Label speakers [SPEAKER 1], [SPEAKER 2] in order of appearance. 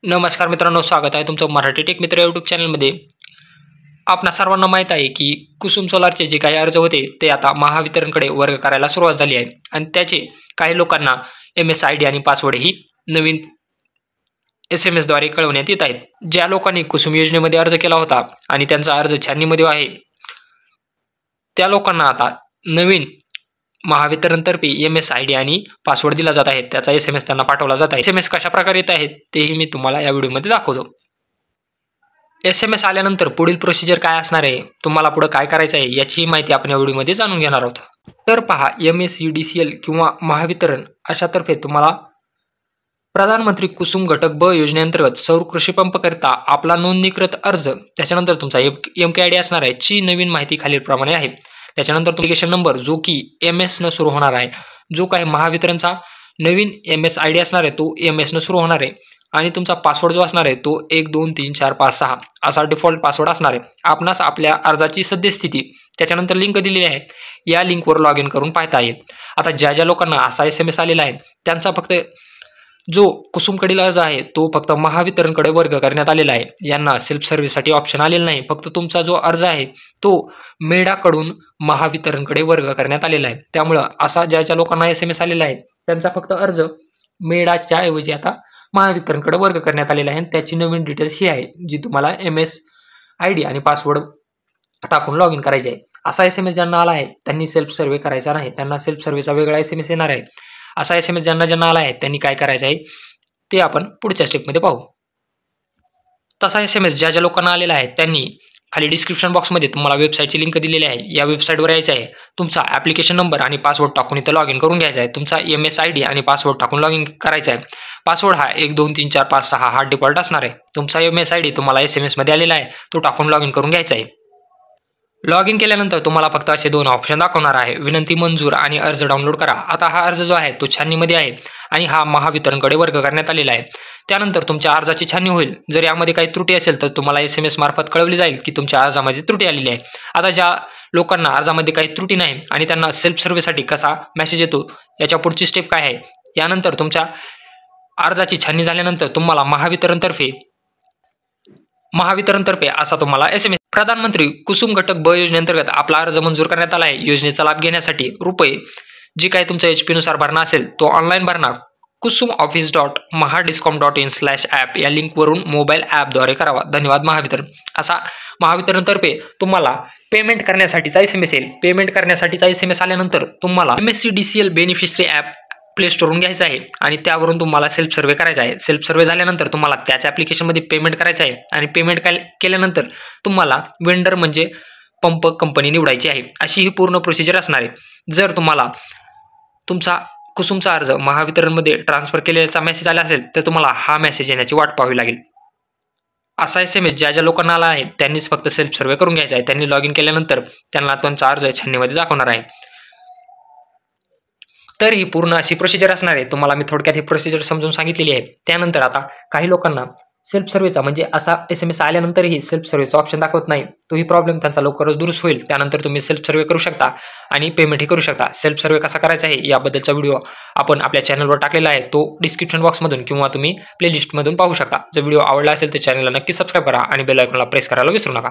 [SPEAKER 1] नमस्कार मित्रांनो, स्वागत आहे तुमचं मराठी टेक मित्र यूट्यूब चॅनलमध्ये. आपणा सर्वांना माहीत आहे की कुसुम सोलारचे जे काही अर्ज होते ते आता महावितरणकडे वर्ग करायला सुरुवात झाली आहे आणि त्याचे काही लोकांना MS-ID आणि पासवर्ड ही नवीन SMS द्वारे कळवण्यात येत आहेत. ज्या लोकांनी कुसुम योजनेमध्ये अर्ज केला होता आणि त्यांचा अर्ज छाननीमध्ये आहे त्या लोकांना आता नवीन महावितरणतर्फे MS-ID आणि पासवर्ड दिला जात आहे. त्याचा SMS त्यांना पाठवला जात आहे. SMS कशा प्रकारे येत आहे तेही मी तुम्हाला या व्हिडिओमध्ये दाखवतो. SMS आल्यानंतर पुढील प्रोसिजर काय असणार आहे, तुम्हाला पुढे काय करायचं आहे याची माहिती आपण या व्हिडिओमध्ये जाणून घेणार आहोत. तर पहा, MSEDCL किंवा महावितरण अशातर्फे तुम्हाला प्रधानमंत्री कुसुम घटक ब योजनेअंतर्गत सौर कृषी पंप करिता आपला नोंदणीकृत अर्ज, त्याच्यानंतर तुमचा MKID असणार आहे ची नवीन माहिती खालीलप्रमाणे आहे. त्याच्यानंतर ॲप्लिकेशन नंबर जो की MS न सुरू होणार आहे, जो काही महावितरणचा नवीन MS-ID असणार आहे तो MS न सुरू होणार आहे आणि तुमचा पासवर्ड जो असणार आहे तो 1 2 3 4 5 6 असा डिफॉल्ट पासवर्ड असणार आहे. आपणास आपल्या अर्जाची सद्यस्थिती त्याच्यानंतर लिंक दिलेली आहे, या लिंकवर लॉग इन करून पाहता येईल. आता ज्या लोकांना असा SMS आलेला आहे त्यांचा फक्त जो कुसुमकडील अर्ज आहे तो फक्त महावितरणकडे वर्ग करण्यात आलेला आहे. यांना सेल्फ सर्व्हिससाठी ऑप्शन आलेला नाही. फक्त तुमचा जो अर्ज आहे तो मेडाकडून महावितरणकडे वर्ग करण्यात आलेला आहे. त्यामुळं असा ज्या लोकांना SMS आलेला आहे त्यांचा फक्त अर्ज मेडाच्या ऐवजी आता महावितरणकडे वर्ग करण्यात आलेला आहे. त्याची नवीन डिटेल्स ही आहे जी तुम्हाला MS-ID आणि पासवर्ड टाकून लॉग इन करायचे आहे. असा SMS ज्यांना आला आहे त्यांनी सेल्फ सर्व्हे करायचा नाही, त्यांना सेल्फ सर्व्हेचा वेगळा SMS येणार आहे. असा SMS ज्यांना आला आहे त्यांनी काय करायचं आहे ते आपण पुढच्या स्टेपमध्ये पाहू. तसा SMS ज्या लोकांना आलेला आहे त्यांनी खाली डिस्क्रिप्शन बॉक्समध्ये तुम्हाला वेबसाईटची लिंक दिलेली आहे, या वेबसाईटवर यायचं आहे. तुमचा ॲप्लिकेशन नंबर आणि पासवर्ड टाकून इथं लॉग इन करून घ्यायचा आहे. तुमचा MS-ID आणि पासवर्ड टाकून लॉग इन करायचा आहे. पासवर्ड हा 1 2 3 4 5 6 हा डिफॉल्ट असणार आहे. तुमचा MS-ID तुम्हाला SMS-मध्ये आलेला आहे तो टाकून लॉग इन करून घ्यायचा आहे. लॉग इन केल्यानंतर तुम्हाला फक्त असे 2 ऑप्शन दाखवणार आहे, विनंती मंजूर आणि अर्ज डाउनलोड करा. आता हा अर्ज जो आहे तो छाननीमध्ये आहे आणि हा महावितरणकडे वर्ग करण्यात आलेला आहे. त्यानंतर तुमच्या अर्जाची छाननी होईल. जर यामध्ये काही त्रुटी असेल तर तुम्हाला SMS मार्फत कळवली जाईल की तुमच्या अर्जामध्ये त्रुटी आलेली आहे. आता ज्या लोकांना अर्जामध्ये काही त्रुटी नाही आणि त्यांना सेल्फ सर्व्हिससाठी कसा मेसेज येतो याच्या पुढची स्टेप काय आहे, यानंतर तुमच्या अर्जाची छाननी झाल्यानंतर तुम्हाला महावितरणतर्फे असा तुम्हाला SMS, प्रधानमंत्री कुसुम घटक ब योजनेअंतर्गत आपला अर्ज मंजूर करण्यात आला आहे. योजनेचा लाभ घेण्यासाठी रुपये जी काही तुमच्या HP नुसार भरणा असेल तो ऑनलाईन भरणा kusumoffice.mahadiscom.in/app या लिंकवरून मोबाईल ॲपद्वारे करावा. धन्यवाद महावितरण. असा महावितरणतर्फे तुम्हाला पेमेंट करण्यासाठीचा SMS येईल. पेमेंट करण्यासाठीचा SMS आल्यानंतर तुम्हाला MSEDCL बेनिफिशरी ॲप प्ले स्टोरवरून घ्यायचं आहे आणि त्यावरून तुम्हाला सेल्फ सर्व्हे करायचा आहे. सेल्फ सर्व्हे झाल्यानंतर तुम्हाला त्याच्या ॲप्लिकेशनमध्ये पेमेंट करायचं आहे आणि पेमेंट केल्यानंतर तुम्हाला वेंडर म्हणजे पंप कंपनी निवडायची आहे. अशी ही पूर्ण प्रोसिजर असणार आहे. जर तुम्हाला तुमचा कुसुमचा अर्ज महावितरणमध्ये ट्रान्सफर केलेला मेसेज आला असेल तर तुम्हाला हा मेसेज येण्याची वाट पाहावी लागेल. असा SMS ज्या लोकांना आला आहे त्यांनीच फक्त सेल्फ सर्व्हे करून घ्यायचा आहे. त्यांनी लॉग इन केल्यानंतर त्यांना त्यांचा अर्ज छाननीमध्ये दाखवणार आहे. तर ही पूर्ण अशी प्रोसिजर असणार आहे. तुम्हाला मी थोडक्यात ही प्रोसिजर समजून सांगितलेली आहे. त्यानंतर आता काही लोकांना सेल्फ सर्व्हेचा म्हणजे असा SMS आल्यानंतरही सेल्फ सर्व्हेचा ऑप्शन दाखवत नाही, तोही प्रॉब्लेम त्यांचा लवकरच दुरुस्त होईल. त्यानंतर तुम्ही सेल्फ सर्व्हे करू शकता आणि पेमेंटही करू शकता. सेल्फ सर्व्हे कसा करायचा आहे याबद्दलचा व्हिडिओ आपण आपल्या चॅनलवर टाकलेला आहे, तो डिस्क्रिप्शन बॉक्समधून किंवा तुम्ही प्लेलिस्टमधून पाहू शकता. जर व्हिडिओ आवडला असेल तर चॅनलला नक्की सबस्क्राईब करा आणि बेल आयकॉनला प्रेस करायला विसरू नका.